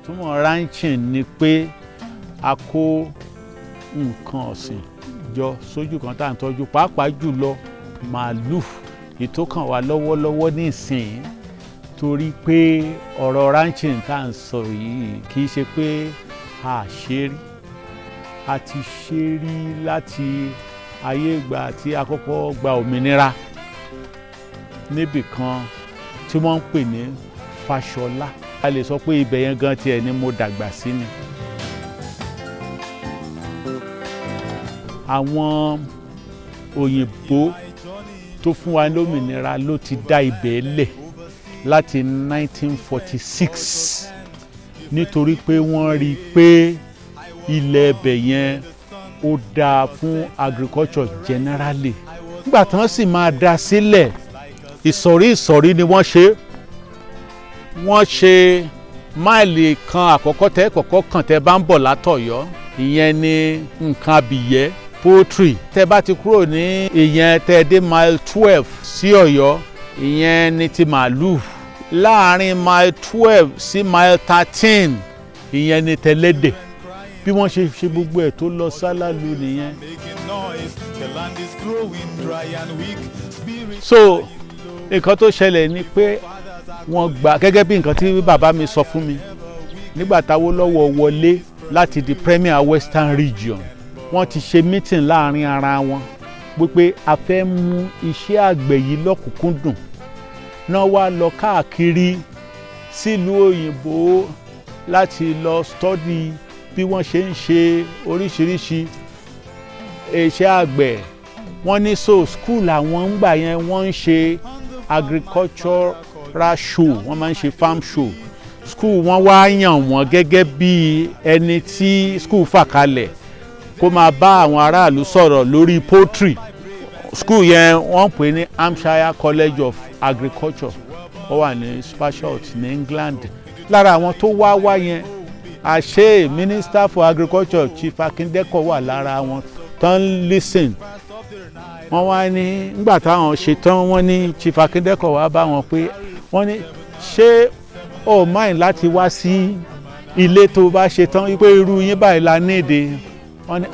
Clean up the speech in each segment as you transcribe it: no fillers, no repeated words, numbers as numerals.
ìtumọ̀ ranching ni pé a kó nǹkan ọ̀sìn jọ sójú kan tá à ń tọ́jú pàápàá jùlọ màálù ìtókàn wa lọ́wọ́lọ́wọ́ nísìnyí torí pé ọ̀rọ̀ ranching tá à ń sọ yìí kì í ṣe pé a ṣe rí a ti ṣe rí láti ayé ìgbà tí a kọ́kọ́ gba òmìnira níbì kan tí wọ́n ń pè ní Fáṣọlá a lè sọ pé ibẹ̀ yẹn gan tiẹ̀ ni mo dàgbà sí ni. àwọn òyìnbó tó fún wa lómìnira ló ti dá ibẹ̀ lẹ̀ láti 1946 nítorí pé wọ́n rí i pé ilẹ̀ ẹbẹ̀ yẹn ó dáa fún agriculture generally. nígbà tí wọ́n sì máa dá sílẹ̀ ìsọ̀rí ni wọ́n ṣe máìlì kan àkọ́kọ́ tẹ́ kọ́kọ́ kàn tẹ́ bá ń bọ̀ látọ̀yọ́ ìyẹn ni nǹkan abìyẹ́ poultry tẹ́ bá ti kúrò ní ìyẹn tẹ́ dé mile 12 sí Ọ̀yọ́ ìyẹn ni ti màálù láàrin mile 12 sí mile 13 ìyẹn ni tẹlẹ́dẹ̀ bí wọ́n ṣe ṣe gbogbo ẹ̀ tó lọ sálálù nìyẹn. so nǹkan tó ṣẹlẹ̀ ni pé wọ́n gbà gẹ́gẹ́ bí nǹkan tí bàbá mi sọ fún mi nígbà t'Awólọ́wọ̀ wọlé láti di Premier Western Region wọ́n ti ṣe meeting láàrin ara wọn wípé a fẹ́ mú iṣẹ́ àgbẹ̀ yìí lọ́kùnkúndùn náà wá lọ káàkiri sílùú òyìnbó láti lọ study bí wọ́n ṣe ń ṣe oríṣiríṣi iṣẹ́ àgbẹ̀ wọ́n ní so school àwọn ń gbà yẹn wọ́n ń ṣe agricultural show wọ́n máa ń ṣe farm show school wọ́n wá yàn wọ́n gẹ́gẹ́ bí ẹni tí school fà kalẹ̀ kó máa bá àwọn aráàlú sọ̀rọ̀ lórí poultry school yẹn wọ́n pè ní Hampshire College of Agriculture ó wà ní Spashot ní England lára àwọn tó wá yẹn àṣẹ Minister for Agriculture Chief Akindeko wà lára wọn tán listen wọ́n wá ní nígbà táwọn ṣe tán wọ́n ní Chief Akindeko wá bá wọn pé wọ́n ní ṣé o mind láti wá sí ilé tó bá ṣe tán wípé irú yín báyìí la níde wọ́n ní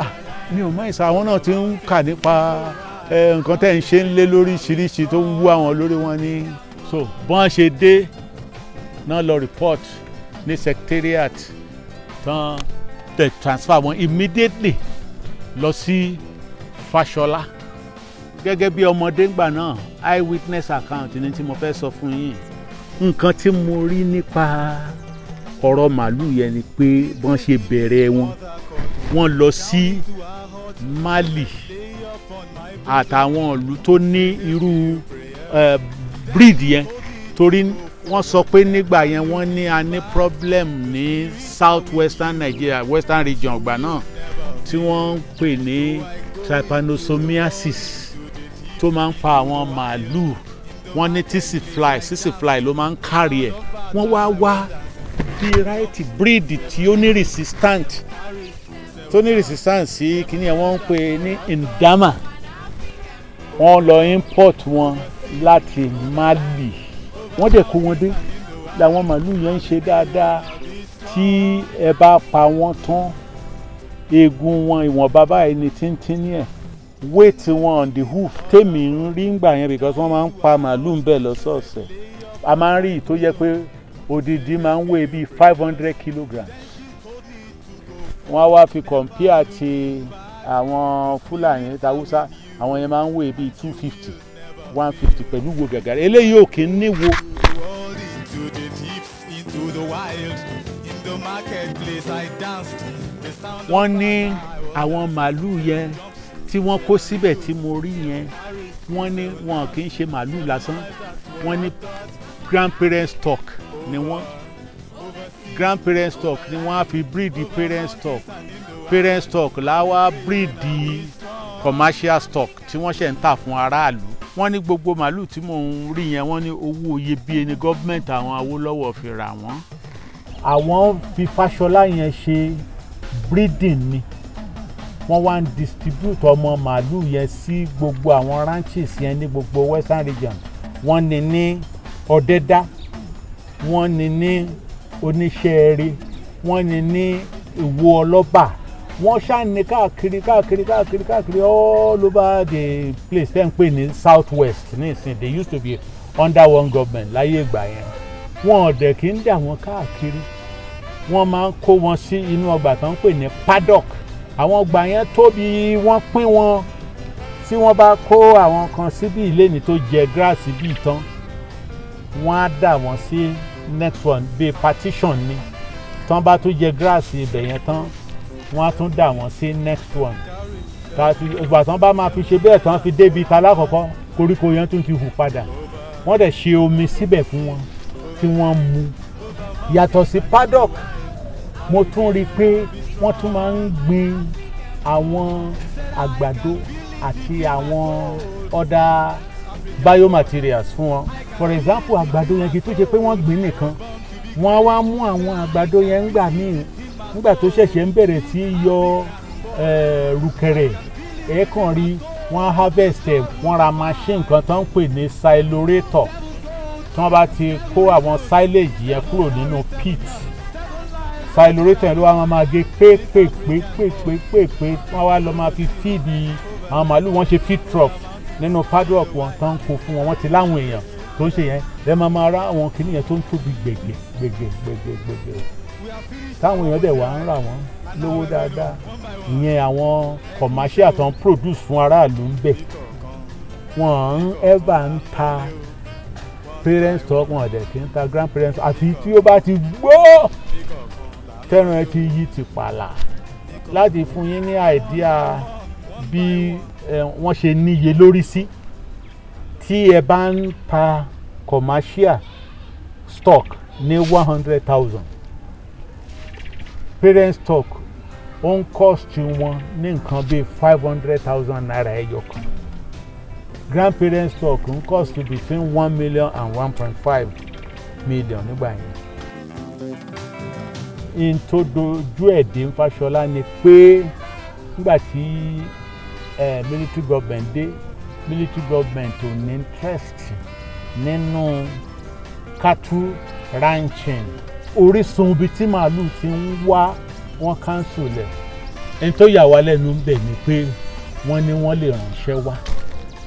mi ò mọ̀ ìsà àwọn náà ti ń kà nípa nǹkan tẹ́ ń ṣe ń lé lóríṣiríṣi tó ń wú àwọn lórí wọn ní. so bọ́n ṣe dé náà lọ report ní secretariat tán tẹ transfer wọn immediately lọ sí Fáṣọlá gẹ́gẹ́ bí ọmọdé ńgbà náà eyewitness account ní tí mo fẹ́ sọ fún yín nǹkan tí mo rí nípa ọ̀rọ̀ màálù yẹn ni pé bọ́n ṣe bẹ̀rẹ̀ wọ́n lọ sí Mali àtàwọn ìlú tó ní irú breed yẹn torí wọ́n sọ pé nígbà yẹn wọ́n ní a ní problem ní south western Nigeria western region ọgbà náà tí wọ́n ń pè ní trypanosomiasis tó máa ń pa àwọn màálù wọ́n ní tsetse fly ló máa ń kárí ẹ̀ wọ́n wá variety breed tí ó ní resistant sí kíní ẹ̀ wọ́n ń pè ní Indama wọ́n lọ import wọn láti Mali wọ́n dẹ̀ kó wọn dé làwọn màálù yẹn ń ṣe dáadáa tí ẹ bá pa wọ́n tán eegun wọn ìwọ̀nba báyìí ni tíntínní ẹ̀ weight wọn on the hoof tèmi ń rí ngbà yẹn because wọ́n máa ń pa màálù ń bẹ̀ lọ́sọ̀ọ̀sẹ̀ a máa ń rí tó yẹ pé odidi máa ń weigh bíi 500 kilograms wọ́n á wá fi compare ti àwọn Fúlàní tàwùsá àwọn yẹn máa ń weigh bíi 250 150 pẹ̀lú wo gàgàrà eléyìí ò kí ń níwo. wọ́n ní àwọn màálù yẹn tí wọ́n kó síbẹ̀ tí mo rí yẹn wọ́n ní wọn kì í ṣe màálù lásán wọ́n ní grandparent stock ni wọ́n á fi breed parent stock láwa breed commercial stock tí wọ́n ṣe ń tà fún aráàlú wọ́n ní gbogbo màálù tí mò ń rí yẹn wọ́n ní owó iyebíye ní gọ́ọ̀mẹ̀ntì àwọn Awólọ́wọ̀ fi rà wọ́n. àwọn fi Fáṣọlá yẹn ṣe breeding ni wọ́n wá ń distribute ọmọ màálù yẹn sí gbogbo àwọn ranches yẹn ní gbogbo western region wọ́n ní ní Ọ̀dẹ́dá wọ́n ní ní Oníṣẹ́ẹ̀rẹ́ wọ́n ní Ìwó Ọlọ́bà, wọ́n ṣàní káàkiri all over the place tẹ́ ń pè ní south west nísìnyí. They used to be under one government láyé ìgbà yẹn. Wọ́n ọ̀dẹ̀ kì í dà wọ́n káàkiri, wọ́n máa ń kó wọn sí inú ọgbà tó ń pè ní paddock. Àwọn ọgbà yẹn tóbi, wọ́n pín wọn. Tí wọ́n bá kó àwọn kan síbí ìléni tó jẹ grass bí tán, wọ́n á dà wọ́n sí next one bíi partition ni. Tán bá tún jẹ grass ibẹ̀ yẹn tán, wọ́n á tún dà wọ́n sí next one. Ìgbà tán bá máa fi ṣe bẹ́ẹ̀ tán fi débi ta lákọ̀ọ́kọ́, koríko yẹn tún ti hù padà. Wọ́n dẹ̀ ṣe omi síbẹ̀ fún wọn tí wọ́n mu. Yàtọ̀ sí paddock, mo tún rí i pé wọ́n tún máa ń gbin àwọn àgbàdo àti àwọn other biomaterials fún wọn. For example, àgbàdo yẹn kì í tó ṣe pé wọ́n gbìn nìkan, wọ́n á wá mú àwọn àgbàdo yẹn nígbà tó ṣẹ̀ṣẹ̀ ń bẹ̀rẹ̀ sí yọ rùkẹ̀rẹ̀ ẹ̀ẹ̀kan rí, wọ́n harvest ẹ̀, wọ́n ra machine kan tó ń pè ní silorator. Tí wọ́n bá ti kó àwọn silage yẹn kúrò nínú pit, silorator yẹn ló wá máa gé pépépépépépépé, wọ́n wá lọ máa fi feed àwọn màálù. Wọ́n ṣe feed trough nínú paddock wọn tán kó fún wọn. Wọ́n ti láwọn èèyàn tó ń ṣe yẹn, ẹ máa rá àwọn kìnìún yẹn tó ń tóbi gbẹ̀gẹ̀ táwọn èèyàn dẹ̀ wá ń rà wọ́n lówó dáadáa. Ìyẹn àwọn commercial tó ń produce fún aráàlú ń bẹ̀. Wọ́n ń ever ń ta parents stock, wọn dẹ̀ kì í ta grandparents, àfi tí ó bá ti gbó tẹ́ran ẹ ti yí ti pààlà. Láti fún yín ní idea bí wọ́n ṣe níye lórí sí, tí ẹ bá ń ta commercial stock ní 100,000, parent stock ó ń cost wọn ní nǹkan bíi 500,000 naira ẹyọ kan. Grandparent stock ń cost between 1 million and 1.5 million nígbà yẹn. In tó dojú ẹ̀dín Fáṣọlá ni pé nígbà tí military government dé, military government ò ní interest nínú cattle ranching. Orísun ibi tí màálù ti ń wá, wọ́n cancel ẹ̀. Ẹni tó yà wá lẹ́nu ń bẹ̀ ni pé wọ́n ní wọ́n lè ránṣẹ́ wá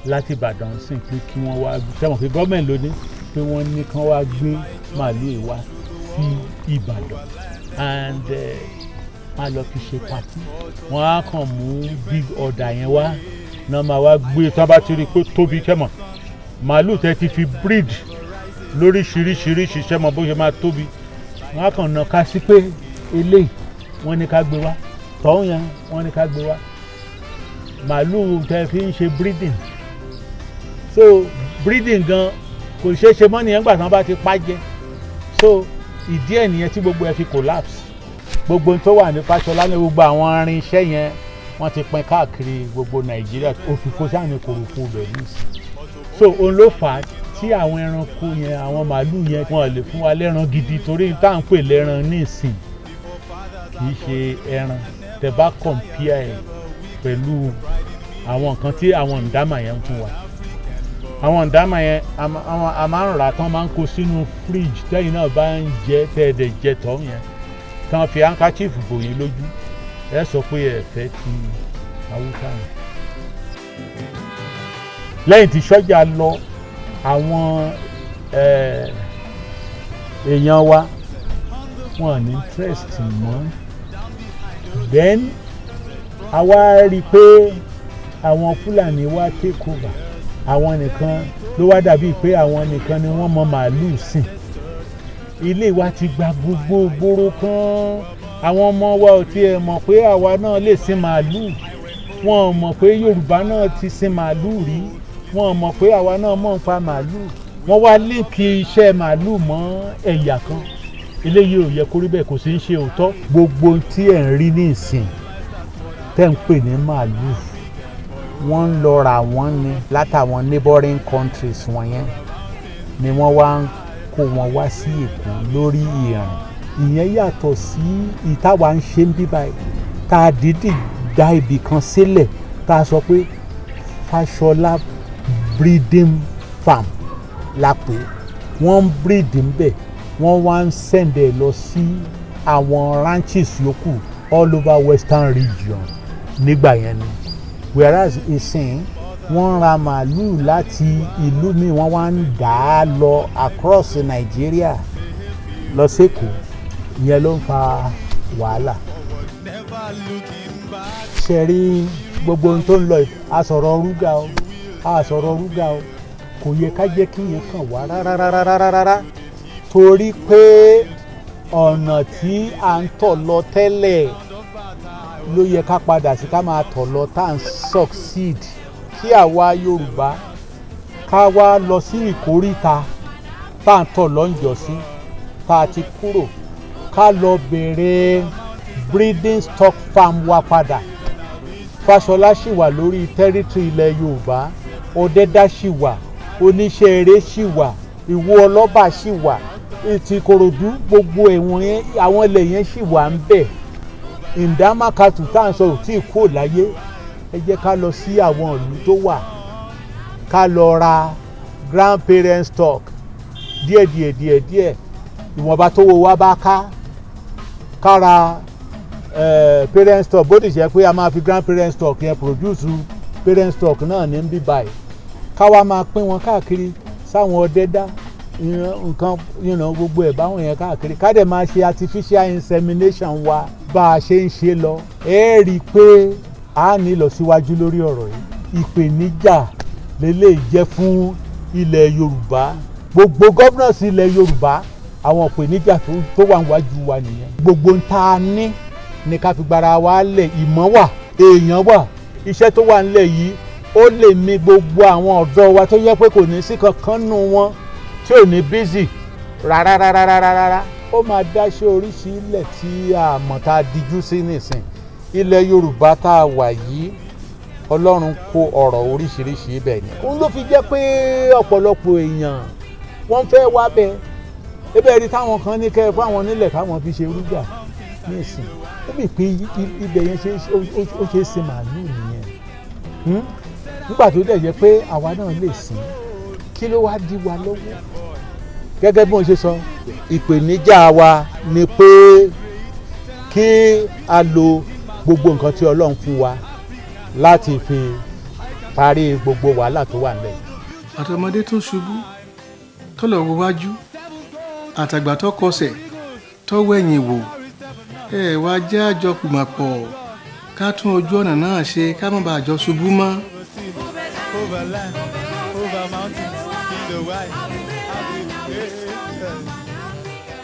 láti Ìbàdàn sí pé kí wọ́n wá, sẹ́wọ̀n pé gọ́ọ̀mẹ̀ntì ló ní pé wọ́n ní kán wá gbé màálù yìí wá sí Ìbàdàn and máa lọ fi ṣe pàtí. Wọ́n á kàn mú big order yẹn wá, náà máa wá gbé tí wọ́n bá ti rí i pé tóbi kẹ́mọ̀ màálù tẹ́ ti fi breed lóríṣiríṣiríṣi sẹ́mọ̀ bó ṣe máa tóbi. Wọ́n á kàn nàka sí pé eléyìí wọ́n ní ká gbé wá, tọ́hún yẹn wọ́n ní ká gbé wá. Màálù tẹ́ fi ń ṣe breeding, so breeding gan kò ṣeé ṣe mọ́ nìyẹn gbà tí wọ́n bá ti pa jẹ. So ìdí ẹ̀ nìyẹn tí gbogbo ẹ̀ fi collapse. Gbogbo tó wà ní Fáṣọlá ní gbogbo àwọn irinṣẹ́ yẹn wọ́n ti pín káàkiri gbogbo Nàìjíríà. Òfìfo sáà ní korofo bẹ̀ nísìnyí. So òun ló fà á tí àwọn ẹranko yẹn, àwọn màálù yẹn, wọn lè fún wa lẹ́ran gidi torí tá à ń pè lẹ́ran nísìn kì í ṣe ẹran. Tẹ́ bá compare ẹ̀ pẹ̀lú àwọn nǹkan tí àwọn ǹdámà yẹn ń fún wa. Àwọn ǹdámà yẹn a máa ń rà tán, máa ń kó sínú fridge tẹ́yìn náà bá ń jẹ tẹ́ẹ̀dẹ̀ jẹ tọ́ yẹn, tán fi handkerchief bò yín lójú, ẹ sọ pé ẹ fẹ́ ti Haúsá yẹn. Lẹ́yìn tí sọ́jà lọ, àwọn èèyàn wa wọn ní interest mọ́. Then a wá rí i pé àwọn Fúlàní wá take over. Àwọn nìkan ló wá dàbí pé àwọn nìkan ni wọ́n mọ màálù sìn. Ilé wa ti gba gbogbo gbòòrò kan. Àwọn ọmọ wa ò tiẹ̀ mọ̀ pé àwa náà lè sin màálù. Wọn ò mọ̀ pé Yorùbá náà ti sin màálù rí. Wọn ò mọ̀ pé àwa náà mọ̀ ń pa màálù. Wọ́n wá líǹkì iṣẹ́ màálù mọ́ ẹ̀yà kan. Eléyìí ò yẹ kó rí bẹ́ẹ̀, kò sí ń ṣe òótọ́. Gbogbo tí ẹ̀ ń rí ní ìsìn tẹ́ ń pè ní màálù, wọ́n ń lọ rà wọ́n ní látàwọn neighboring countries wọ̀nyẹn ni wọ́n wá ń kó wọn wá sí Èkó lórí ìrìn. Ìyẹn yàtọ̀ sí ìtawà ń ṣe ń bíbá ẹ̀ tá a dídì dá ibì kan sílẹ̀ tá a sọ pé Fáṣọlá breeding farm la pè. Wọ́n ń breed ń bẹ̀, wọ́n wá ń send ẹ̀ lọ sí àwọn ranches yòókù all over western region nígbà yẹn ni whereas ìsìn wọ́n ra màálù láti ìlú míì wọ́n wá ń dà á lọ across Nigeria lọ sẹ́kọ̀ọ́ ìyẹn ló ń fa wàhálà. ṣe rí gbogbo ohun tó ń lọ àsọ̀rọ̀ RUGA o àsọ̀rọ̀ RUGA o kò yẹ ká jẹ́ kí yẹn kàn wá rárá torí pé ọ̀nà tí à ń tọ̀ lọ tẹ́lẹ̀ ló yẹ ká padà sí ká máa tọ̀ lọ tá à ń succeed kí àwa Yorùbá ká wá lọ sí ìkóríta tá à ń tọ̀ lọ́njọ́ sí tá a ti kúrò ká lọ bẹ̀rẹ̀ breeding stock farm wa padà. Fáṣọlá ṣì wà lórí territory ilẹ̀ Yorùbá, Ọdẹ́dá ṣì wà, Oníṣẹ́ eré ṣì wà, Ìwó Ọlọ́ba ṣì wà, ti Ìkòròdú gbogbo ẹ̀wọ̀n yẹn àwọn ilẹ̀ yẹn ṣì wà ń bẹ̀. Ìdámákàtù tá à ń sọ ò tí ì kúrò láyé. Ẹ jẹ́ ká lọ sí àwọn ìlú tó wà ká lọ ra grandparent stock díẹ̀ ìwọ̀nba tó wo wá bá ká ra parent stock bó ti ṣe pé a máa fi grandparent stock yẹn produce parent stock náà ní bí báyìí ká wá máa pín wọn káàkiri sáwọn Ọdẹ́dá nǹkan gbogbo ẹ̀ báwọn yẹn káàkiri ká dẹ̀ máa ṣe artificial insemination wa bá a ṣe ń ṣe lọ ẹ rí i pé a ní ìlọsíwájú lórí ọ̀rọ̀ yìí ìpèníjà lélẹ̀ jẹ́ fún ilẹ̀ Yorùbá gbogbo governors ilẹ̀ Yorùbá àwọn ìpèníjà tó wà níwájú wa nìyẹn gbogbo ń ta ní ká fi gbára wa lẹ̀ ìmọ̀ wà èèyàn wà iṣẹ́ tó wà nílẹ̀ yìí ó lè mi gbogbo àwọn ọ̀dọ́ wa tó yẹ pé kò ní sí kankan nù wọn tí ò ní bízì rárá ó máa dáṣẹ́ oríṣi ilẹ̀ tí a mọ̀ tá a dijú sí nìsín ilẹ̀ Yorùbá tá a wà yìí Ọlọ́run kó ọ̀rọ̀ oríṣiríṣi ibẹ̀ ni òun ló fi jẹ́ pé ọ̀pọ̀lọpọ̀ èèyàn wọ́n fẹ́ wá bẹ́ẹ̀ ebe rí táwọn kan ní kẹ́ fáwọn nílẹ̀ káwọn fi ṣe RUGA ní ìsìn ó bì pé ibẹ̀ yẹn ó ṣe é ṣe màálù nìyẹn nígbà tó dẹ̀ jẹ́ pé àwa náà lè sìn kí ló wá dí wa lọ́wọ́ gẹ́gẹ́ bí wọ́n ṣe sọ ìpèníjà wa ni pé kí a lo gbogbo nǹkan tí Ọlọ́run fún wa láti fi parí gbogbo wàhálà tó wà nílẹ̀. àtọmọdé tó ṣubú tó lọ wo wájú àtàgbà tó kọsẹ̀ tó wẹ̀yìn wò ẹ wá jẹ́ àjọpìmọ̀pọ̀ ká tún ojú ọ̀nà náà ṣe ká má bàa jọ ṣubú mọ́. Over land, over mountains, in the wild.